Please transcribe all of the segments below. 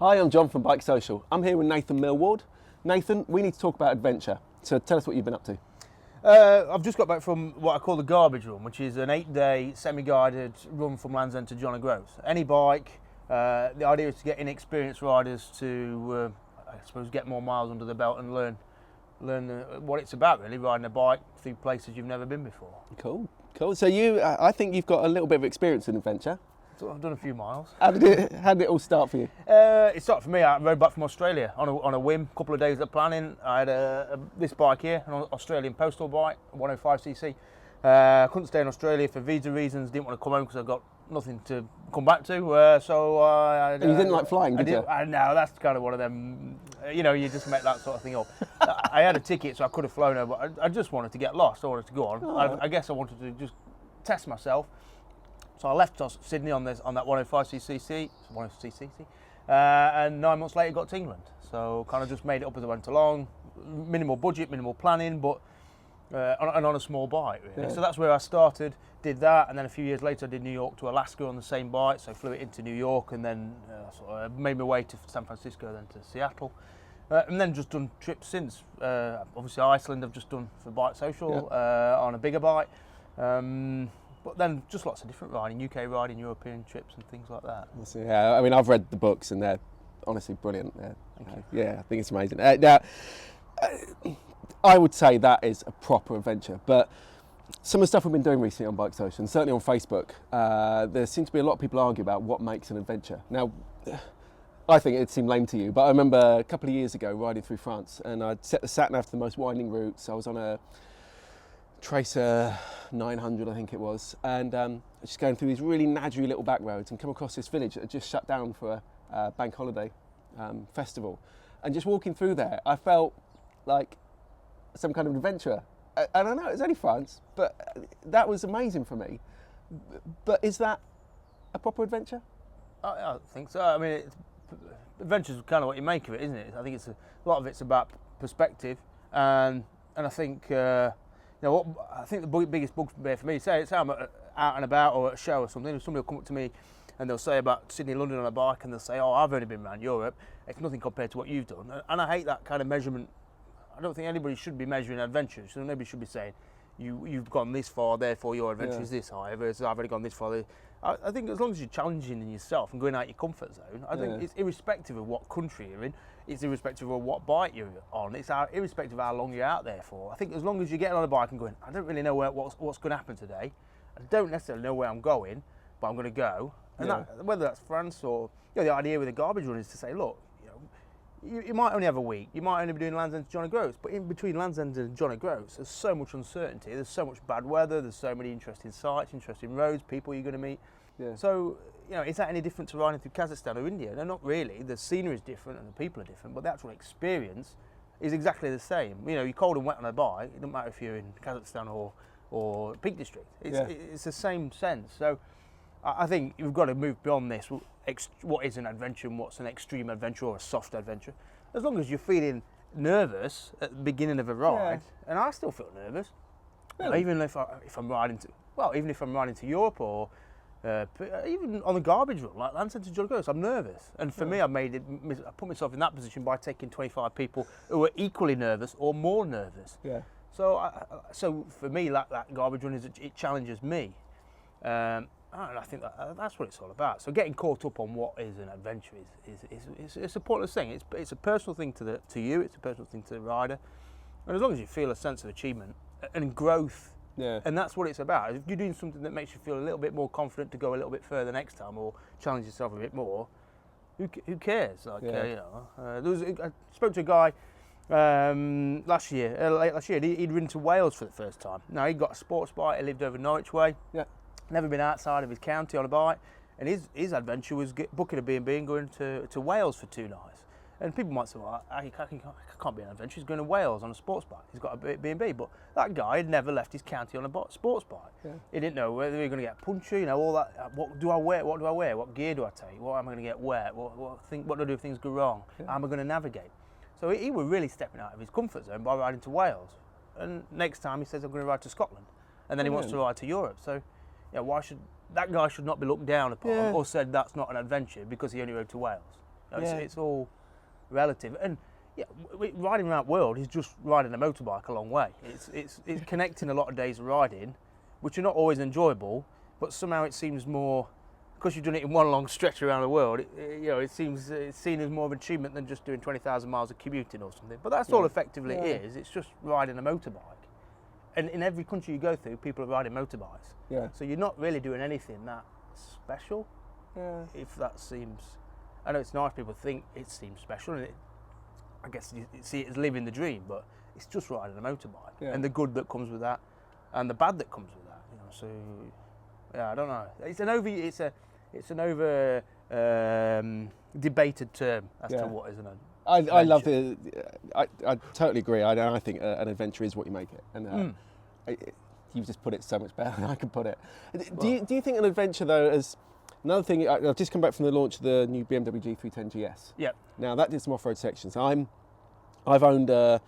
Hi, I'm John from Bike Social. I'm here with Nathan Millward. Nathan, we need to talk about adventure. So tell us what you've been up to. I've just got back from what I call the garbage run, which is an 8-day semi-guided run from Land's End to John O'Groats. Any bike. The idea is to get inexperienced riders to, I suppose, get more miles under the belt and learn what it's about, really, riding a bike through places you've never been before. Cool. So I think you've got a little bit of experience in adventure. So I've done a few miles. How did it all start for you? It started for me. I rode back from Australia on a whim. A couple of days of planning. I had this bike here, an Australian postal bike, 105cc. Couldn't stay in Australia for visa reasons. Didn't want to come home because I got nothing to come back to. You didn't like flying, did you? No, that's kind of one of them. You just make that sort of thing up. I had a ticket, so I could have flown over. But I just wanted to get lost. I wanted to go on. Oh. I guess I wanted to just test myself. So I left Sydney on that 105cc, and 9 months later got to England. So kind of just made it up as I went along. Minimal budget, minimal planning, but on a small bike, really. Yeah. So that's where I started, did that, and then a few years later I did New York to Alaska on the same bike, so flew it into New York, and then sort of made my way to San Francisco, then to Seattle. And then just done trips since. Obviously Iceland I've just done for Bike Social, on a bigger bike. But then just lots of different riding, UK riding, European trips and things like that. Yeah, I mean, I've read the books and they're honestly brilliant. Thank you. Yeah, I think it's amazing. Now, I would say that is a proper adventure, but some of the stuff we've been doing recently on Bike Social, and certainly on Facebook, there seems to be a lot of people argue about what makes an adventure. Now, I think it seemed lame to you, but I remember a couple of years ago riding through France, and I'd set the sat-nav to the most winding routes. I was on a Tracer 900, I think it was, and just going through these really nadgery little back roads and come across this village that had just shut down for a bank holiday festival. And just walking through there, I felt like some kind of adventurer. I don't know, it was only France, but that was amazing for me. But is that a proper adventure? I think so. I mean, adventure is kind of what you make of it, isn't it? I think a lot of it's about perspective, and I think. I think the biggest bugbear for me, say I'm out and about or at a show or something, if somebody will come up to me and they'll say about Sydney, London on a bike, and they'll say, oh, I've only been around Europe, it's nothing compared to what you've done. And I hate that kind of measurement. I don't think anybody should be measuring adventure. So nobody should be saying, you've gone this far, therefore your adventure is this high, versus I've already gone this far. I think as long as you're challenging in yourself and going out your comfort zone, I think it's irrespective of what country you're in, it's irrespective of what bike you're on, it's irrespective of how long you're out there for. I think as long as you're getting on a bike and going, I don't really know what's going to happen today, I don't necessarily know where I'm going, but I'm going to go. And whether that's France or, the idea with a garbage run is to say, look, you might only have a week, you might only be doing Land's End to John O'Groats, but in between Land's End and John O'Groats, there's so much uncertainty, there's so much bad weather, there's so many interesting sights, interesting roads, people you're going to meet. Yeah. So, is that any different to riding through Kazakhstan or India? No, not really. The scenery is different and the people are different, but the actual experience is exactly the same. You're cold and wet on a bike, it doesn't matter if you're in Kazakhstan or Peak District. It's the same sense. So I think you've got to move beyond this. What is an adventure and what's an extreme adventure or a soft adventure? As long as you're feeling nervous at the beginning of a ride, and I still feel nervous, even if I'm riding to Europe or even on the garbage run, like Land's End to John O'Groats, I'm nervous. And for me, I put myself in that position by taking 25 people who are equally nervous or more nervous. Yeah. So for me, that garbage run it challenges me. And I think that's what it's all about. So getting caught up on what is an adventure is a pointless thing. It's a personal thing to you. It's a personal thing to the rider. And as long as you feel a sense of achievement and growth, and that's what it's about. If you're doing something that makes you feel a little bit more confident to go a little bit further next time or challenge yourself a bit more, who cares? I spoke to a guy late last year. He'd ridden to Wales for the first time. Now he'd got a sports bike. He lived over Norwich way. Yeah. Never been outside of his county on a bike, and his adventure was booking a B&B and going to Wales for 2 nights. And people might say, well, I can't be an adventure, he's going to Wales on a sports bike, he's got a B&B, but that guy had never left his county on a sports bike. Yeah. He didn't know whether he was going to get punchy, all that, what do I wear, what gear do I take, what am I going to get wet, what do I do if things go wrong, how am I going to navigate? So he was really stepping out of his comfort zone by riding to Wales. And next time he says, I'm going to ride to Scotland, and then he wants to ride to Europe. So why should that guy should not be looked down upon or said that's not an adventure because he only rode to Wales? It's all relative. And yeah, riding around the world is just riding a motorbike a long way. It's connecting a lot of days of riding, which are not always enjoyable, but somehow it seems more, because you've done it in one long stretch around the world, it seems it's seen as more of an achievement than just doing 20,000 miles of commuting or something. But that's all effectively it is. It's just riding a motorbike. And in every country you go through, people are riding motorbikes. Yeah. So you're not really doing anything that special. Yeah. If that seems, I know it's nice. People think it seems special, and I guess you see it as living the dream. But it's just riding a motorbike, and the good that comes with that, and the bad that comes with that. So yeah, I don't know. It's an over debated term as to what is an adventure. I love the. I totally agree. I think an adventure is what you make it, and you've just put it so much better than I could put it. Do you think an adventure though is another thing? I've just come back from the launch of the new BMW G310 GS. Yep. Now that did some off-road sections. I've owned a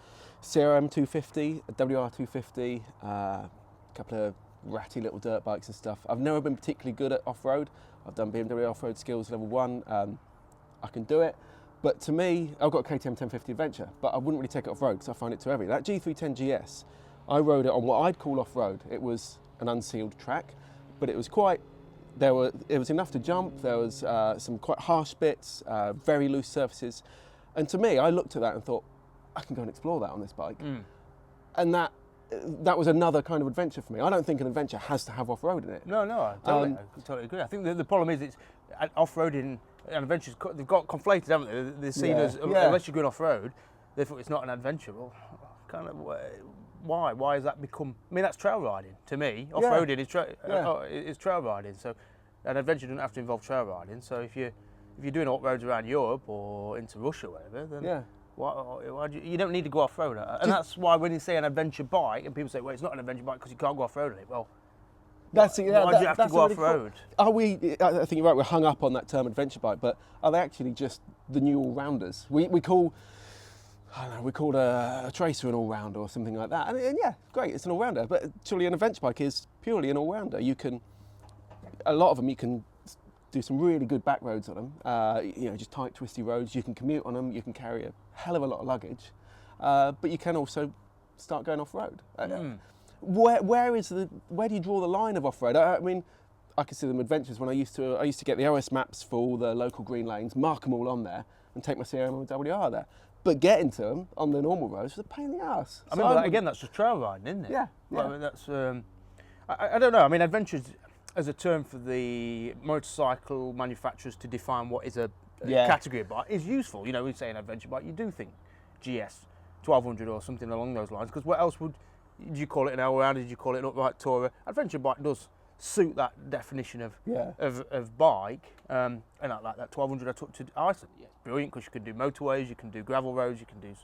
CRM 250, a WR 250, a couple of ratty little dirt bikes and stuff. I've never been particularly good at off-road. I've done BMW off-road skills level 1. I can do it. But to me, I've got a KTM 1050 Adventure, but I wouldn't really take it off-road because I find it too heavy. That G310 GS, I rode it on what I'd call off-road. It was an unsealed track, but it was it was enough to jump. There was some quite harsh bits, very loose surfaces. And to me, I looked at that and thought, I can go and explore that on this bike. And that was another kind of adventure for me. I don't think an adventure has to have off-road in it. No, I totally agree. I think the problem is it's off-roading and adventures, they've got conflated, haven't they? They're seen as, unless you're going off-road, they thought it's not an adventure. Well, kind of, why? Why has that become, I mean, that's trail riding to me. Off-roading is trail riding. So an adventure doesn't have to involve trail riding. So if you're doing off-roads around Europe or into Russia or whatever, then why you don't need to go off-road. And that's why when you say an adventure bike, and people say, well, it's not an adventure bike because you can't go off-road on it. Well, why do you have to go off-road? I think you're right, we're hung up on that term adventure bike, but are they actually just the new all-rounders? We call a Tracer an all-rounder or something like that. And yeah, great, it's an all-rounder, but surely an adventure bike is purely an all-rounder. A lot of them you can do some really good back roads on them, just tight, twisty roads. You can commute on them, you can carry a hell of a lot of luggage, but you can also start going off-road. Where do you draw the line of off-road? I mean, I consider them adventures. When I used to get the OS maps for all the local green lanes, mark them all on there, and take my CRM and WR there. But getting to them on the normal roads was a pain in the ass. I mean, again, that's just trail riding, isn't it? Yeah. Well, I mean, that's. I don't know. I mean, adventures as a term for the motorcycle manufacturers to define what is a category of bike is useful. You know, we say an adventure bike, you do think GS 1200 or something along those lines. Because what else did you call it an all-rounder? Did you call it an upright tourer? Adventure bike does suit that definition of bike. And like that 1200 I took to Iceland, brilliant, because you can do motorways, you can do gravel roads, you can do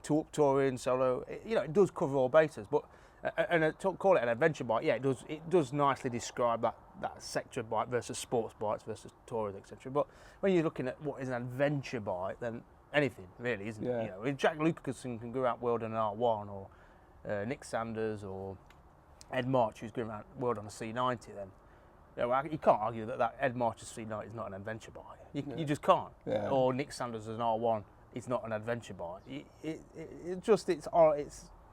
two-up touring, solo. It does cover all bases. But to call it an adventure bike, it does nicely describe that sector of bike versus sports bikes versus tourers, etc. But when you're looking at what is an adventure bike, then anything really, isn't it? If Jack Lucasen can go out world on an R1, or Nick Sanders or Ed March, who's going around the world on a C90, then you can't argue that Ed March's C90 is not an adventure bike. You just can't. Yeah. Or Nick Sanders as an R1 is not an adventure bike.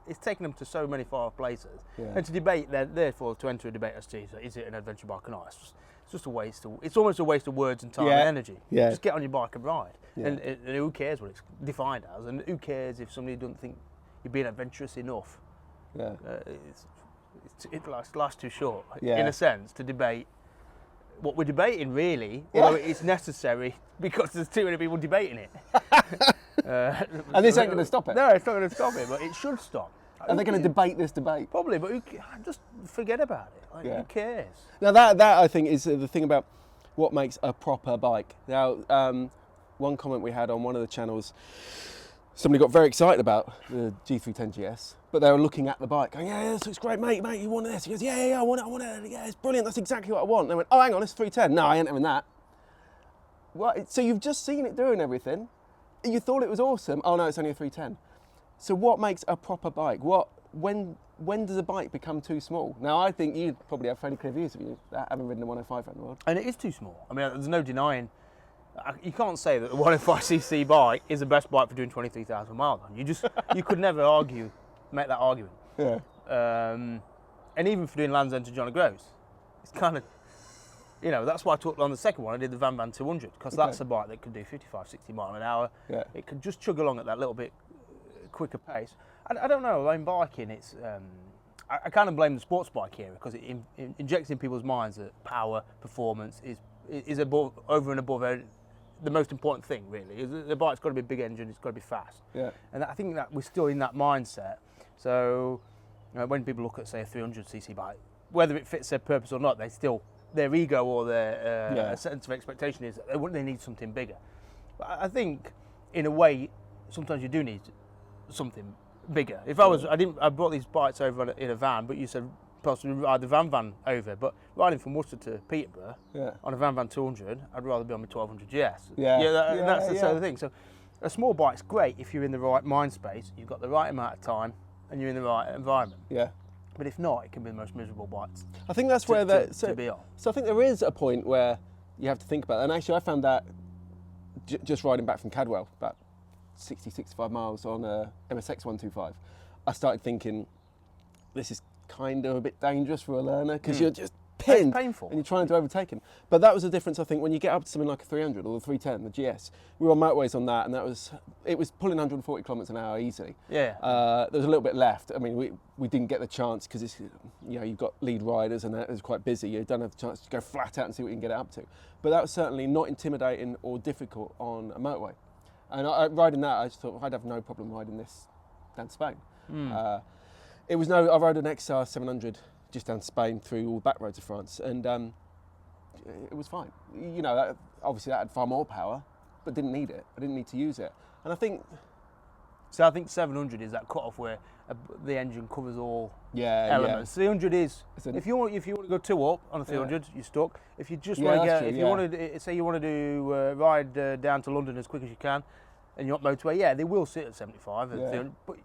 It's taken them to so many far places. Yeah. And to debate, therefore, to enter a debate as to is it an adventure bike or not, it's just a waste. It's almost a waste of words and time and energy. Yeah. Just get on your bike and ride. Yeah. And who cares what it's defined as? And who cares if somebody doesn't think you're being adventurous enough? Yeah. Life's too short, in a sense, to debate what we're debating, really. Although it's necessary because there's too many people debating it. And this ain't going to stop it. No, it's not going to stop it, but it should stop. Are they going to debate this debate? Probably, but just forget about it. Who cares? Now that I think is the thing about what makes a proper bike. Now, one comment we had on one of the channels, somebody got very excited about the G310 GS, but they were looking at the bike, going, "Yeah, this looks great, mate. You want this?" He goes, "Yeah, I want it. Yeah, it's brilliant. That's exactly what I want." And they went, "Oh, hang on, it's 310. No, I ain't having that." What? So you've just seen it doing everything. You thought it was awesome. Oh no, it's only a 310. So what makes a proper bike? When does a bike become too small? Now I think you probably have fairly clear views of you, having ridden a 105 around the world. And it is too small. I mean, there's no denying You can't say that the 105cc bike is the best bike for doing 23,000 miles on. You could never make that argument. Yeah. And even for doing Land's End to John O'Groats, it's kind of, that's why I took on the second one. I did the Van 200 because that's a bike that could do 55, 60 miles an hour. Yeah. It could just chug along at that little bit quicker pace. I don't know. In biking, it's I kind of blame the sports bike here because it injects in people's minds that power, performance is over and above the most important thing. Really, the bike's got to be a big engine. It's got to be fast. Yeah. And I think that we're still in that mindset. So when people look at, say, a 300cc bike, whether it fits their purpose or not, their ego or their sense of expectation is they need something bigger. But I think, in a way, sometimes you do need something bigger. I brought these bikes over in a van, but you said possibly ride the van over. But riding from Worcester to Peterborough on a Van 200, I'd rather be on my 1200 GS. That's the sort of thing. So a small bike's great if you're in the right mind space, you've got the right amount of time, and you're in the right environment. Yeah. But if not, it can be the most miserable bikes. I think that's where to be on. So I think there is a point where you have to think about it. And actually, I found that just riding back from Cadwell, about 60, 65 miles on a MSX 125, I started thinking, this is kind of a bit dangerous for a learner because you're just pinned. It's painful. And you're trying to overtake him. But that was the difference, I think, when you get up to something like a 300 or the 310, the GS. We were on motorways on that, and it was pulling 140 kilometres an hour easily. Yeah. There was a little bit left. I mean, we didn't get the chance because it's, you've got lead riders and that is quite busy. You don't have the chance to go flat out and see what you can get it up to. But that was certainly not intimidating or difficult on a motorway. And riding that, I just thought I'd have no problem riding this down Spain. I rode an XR 700 just down Spain through all the back roads of France, and it was fine. Obviously that had far more power, but didn't need it. I didn't need to use it. And I think 700 is that cut-off where the engine covers all elements. 300 is if you want to go 2 up on a 300, you're stuck. If you just want to get, if you want to say you want to do ride down to London as quick as you can, and you're up motorway, they will sit at 75. But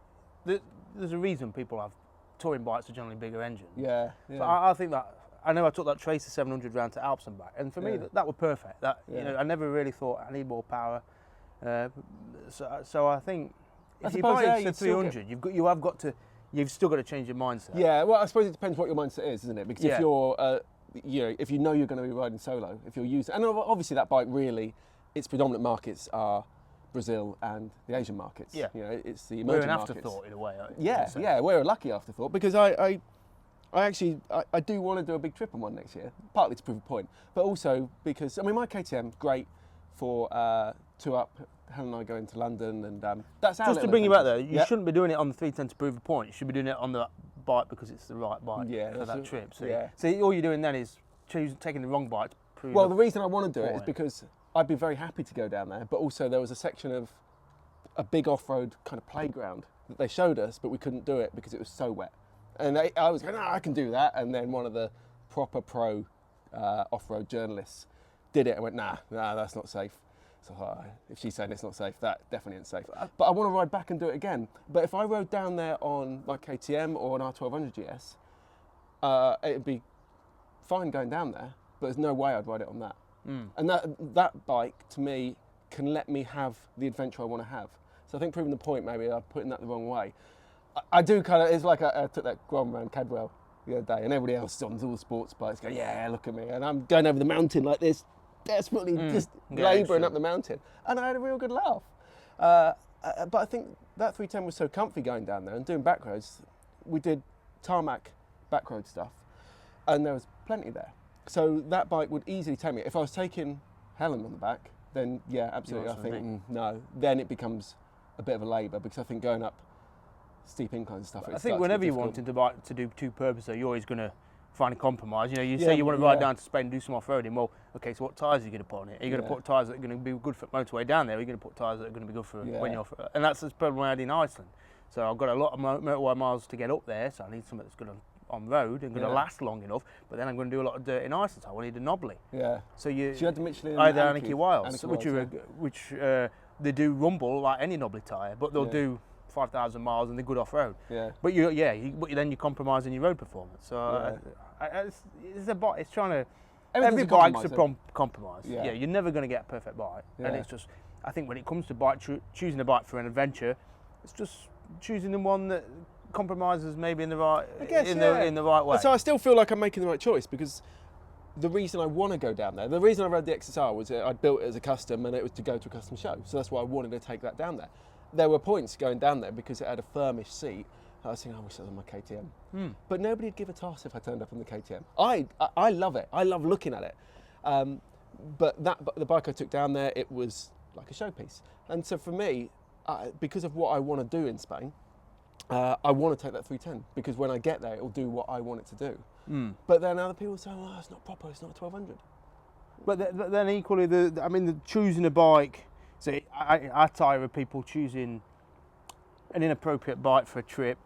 there's a reason people have touring bikes are generally bigger engines. So I think that I took that Tracer 700 round to Alps and back, and for me that was perfect. I never really thought I need more power. So I think if you buy a 300, you've still got to change your mindset. Yeah, well, I suppose it depends what your mindset is, isn't it? Because if you're, if you know you're going to be riding solo, if you're using, and obviously that bike really, its predominant markets are Brazil and the Asian markets. Yeah, it's the emerging markets. We're an afterthought in a way. We're a lucky afterthought because I do want to do a big trip on one next year, partly to prove a point, but also because my KTM great for 2 up. Helen and I go into London, and that's our just to bring you back there. You shouldn't be doing it on the 310 to prove a point. You should be doing it on the bike because it's the right bike for that trip. So all you're doing then is taking the wrong bike to prove. Well, the reason I want to do it is because I'd be very happy to go down there, but also there was a section of a big off-road kind of playground that they showed us, but we couldn't do it because it was so wet. And I was going, I can do that. And then one of the proper pro off-road journalists did it and went, nah, that's not safe. So if she's saying it's not safe, that definitely isn't safe. But I want to ride back and do it again. But if I rode down there on my KTM or an R1200 GS, it'd be fine going down there, but there's no way I'd ride it on that. And that bike, to me, can let me have the adventure I want to have. So I think proving the point, maybe I'm putting that the wrong way. I do kind of, it's like I took that Grom around Cadwell the other day, and everybody else on all the sports bikes go, yeah, look at me. And I'm going over the mountain like this, desperately just labouring up the mountain. And I had a real good laugh. But I think that 310 was so comfy going down there and doing back roads. We did tarmac back road stuff, and there was plenty there. So that bike would easily take me. If I was taking Helen on the back, then yeah, absolutely. I think no. Then it becomes a bit of a labour because I think going up steep inclines and stuff. I think whenever you're wanting to do two purposes, you're always going to find a compromise. You say you want to ride down to Spain and do some off-roading. Well, okay, so what tyres are you going to put on it? Are you going to put tyres that are going to be good for motorway down there? Or are you going to put tyres that are going to be good for when you're off? And that's the problem I had in Iceland. So I've got a lot of motorway miles to get up there, so I need something that's good on road and going to last long enough. But then I'm going to do a lot of dirt in Iceland, so I need a knobbly. Yeah. So you had the Michelin. I had the Anarchy Wilds, which they do rumble like any knobbly tyre, but they'll do 5,000 miles and they're good off road. Yeah. But then you're compromising your road performance. So it's trying to every a bike's a compromise, compromise. Yeah. Yeah, you're never going to get a perfect bike, and Yeah. it's just, I think when it comes to bike, choosing a bike for an adventure, it's just choosing the one that compromises maybe in the right, I guess, in yeah. the right way. And so I still feel like I'm making the right choice, because the reason I want to go down there, the reason I rode the XSR was that I'd built it as a custom, and it was to go to a custom show. So that's why I wanted to take that down there. There were points going down there because it had a firmish seat. I was thinking, I wish that was on my KTM. But nobody'd give a toss if I turned up on the KTM. I love it. I love looking at it. But the bike I took down there, it was like a showpiece. And so for me, because of what I want to do in Spain, I want to take that 310, because when I get there, it'll do what I want it to do. But then other people say, oh, it's not proper, it's not a 1200. But then equally, the choosing a bike. So I tire of people choosing an inappropriate bike for a trip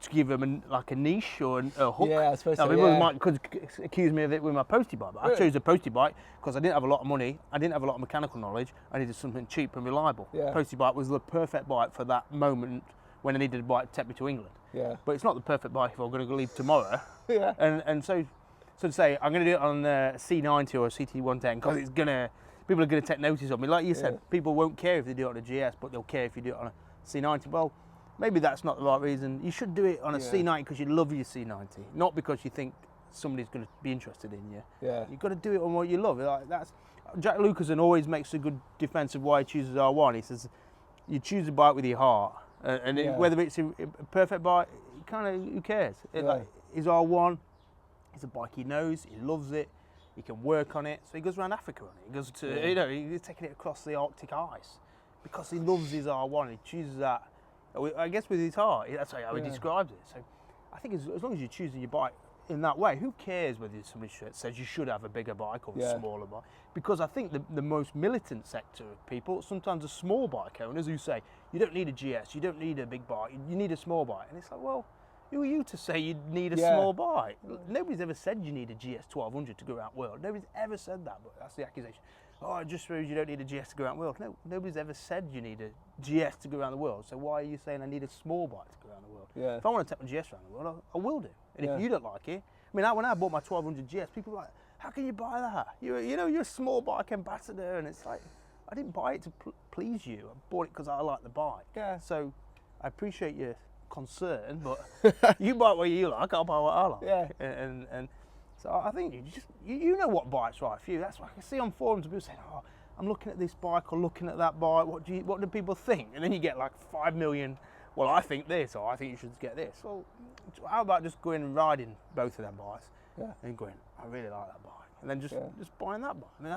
to give them a niche or a hook. Yeah, I suppose so, People yeah. could accuse me of it with my postie bike, but I chose a postie bike because I didn't have a lot of money, I didn't have a lot of mechanical knowledge, I needed something cheap and reliable. Yeah. Postie bike was the perfect bike for that moment when I needed a bike to take me to England. Yeah. But it's not the perfect bike if I'm going to leave tomorrow. Yeah. And so to say I'm going to do it on a C90 or a CT110 because people are going to take notice of me. Like you said, people won't care if they do it on a GS, but they'll care if you do it on a C90. Well, maybe that's not the right reason. You should do it on a C90 because you love your C90, not because you think somebody's going to be interested in you. Yeah. You've got to do it on what you love. Jack Lucasen always makes a good defence of why he chooses R1. He says, you choose a bike with your heart. Whether it's a perfect bike, who cares? His R1, it's a bike he knows, he loves it, he can work on it. So he goes around Africa on it. He goes to, he's taking it across the Arctic ice because he loves his R1. He chooses that, I guess, with his heart. That's how he describes it. So I think as long as you're choosing your bike in that way, who cares whether somebody says you should have a bigger bike or a smaller bike? Because I think the most militant sector of people, sometimes the small bike owners, who say you don't need a GS, you don't need a big bike, you need a small bike. And it's like, well, who are you to say you need a small bike? Nobody's ever said you need a GS 1200 to go around the world. Nobody's ever said that, but that's the accusation. Oh, it just shows you don't need a GS to go around the world. No, nobody's ever said you need a GS to go around the world. So why are you saying I need a small bike to go around the world? Yeah. If I want to take my GS around the world, I will do. And if you don't like it, when I bought my 1200 GS, people were like, how can you buy that? You're a small bike ambassador. And it's like, I didn't buy it to please you. I bought it because I like the bike. Yeah. So I appreciate your concern, but you buy what you like, I'll buy what I like. Yeah. And so I think you know what bike's right for you. That's why I can see on forums people saying, oh, I'm looking at this bike or looking at that bike. What do people think? And then you get like 5 million. Well, I think this, or I think you should get this. Well, how about just going and riding both of them bikes and going, I really like that bike, and then just buying that bike.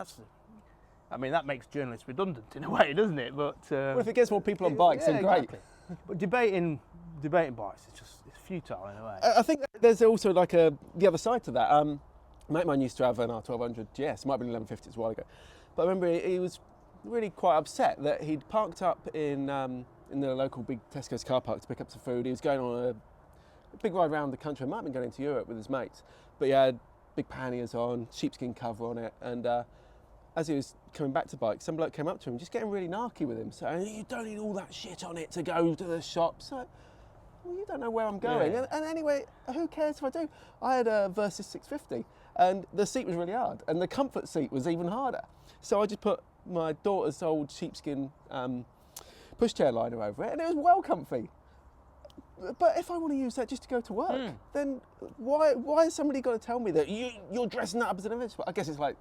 That makes journalists redundant in a way, doesn't it? But well, if it gets more people on bikes, then great. Exactly. But debating bikes is it's futile in a way. I think there's also the other side to that. A mate of mine used to have an R1200 GS, might have been 1150 a while ago, but I remember he was really quite upset that he'd parked up in the local big Tesco's car park to pick up some food. He was going on a big ride around the country. Might have been going into Europe with his mates, but he had big panniers on, sheepskin cover on it, and as he was coming back to bike, some bloke came up to him, just getting really narky with him, saying, you don't need all that shit on it to go to the shops. Well, you don't know where I'm going. Yeah. And anyway, who cares if I do? I had a Versys 650, and the seat was really hard, and the comfort seat was even harder. So I just put my daughter's old sheepskin pushchair liner over it, and it was well comfy. But if I want to use that just to go to work, then why has somebody got to tell me that you're dressing that up as an adventure? I guess it's like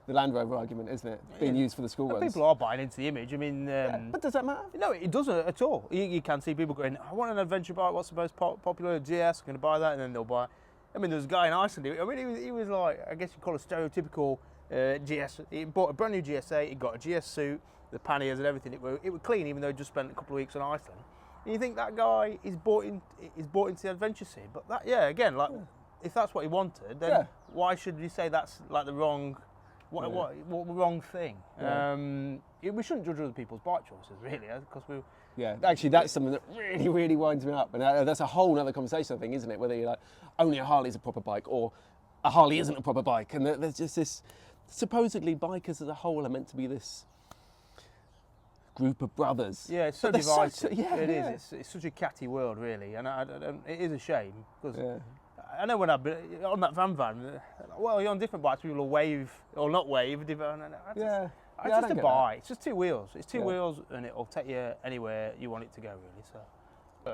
the Land Rover argument, isn't it? Being used for the school runs. People are buying into the image. I mean, but does that matter? No, it doesn't at all. You can see people going, I want an adventure bike. What's the most popular? GS. I'm going to buy that, and then they'll buy. I mean, there was a guy in Iceland. I mean, he was like, I guess you call it stereotypical GS. He bought a brand new GS8. He got a GS suit, the panniers and everything. It was clean, even though he just spent a couple of weeks in Iceland. And you think that guy is bought into the adventure scene, but if that's what he wanted, then why should you say that's like the wrong? What wrong thing? Yeah. We shouldn't judge other people's bike choices, really, because we. Yeah, actually, that's something that really, really winds me up, and that's a whole other conversation, I think, isn't it? Whether you're like, only a Harley's a proper bike, or a Harley isn't a proper bike, and there's just this. Supposedly, bikers as a whole are meant to be this group of brothers. Yeah, it's so divisive. It is. It's such a catty world, really, and it is a shame because. I know when I've been on that van, well, you're on different bikes, people will wave or not wave. It's just a bike. It's just two wheels. It's two wheels, and it'll take you anywhere you want it to go, really. So,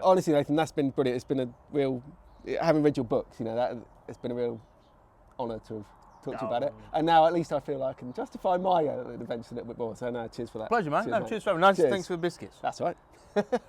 honestly, Nathan, that's been brilliant. It's been a real, having read your books, it's been a real honour to have talked to you about it. And now at least I feel I can justify my adventure a little bit more. So no, cheers for that. Pleasure, man. Cheers, cheers for having me. Nice. Cheers. Thanks for the biscuits. That's all right.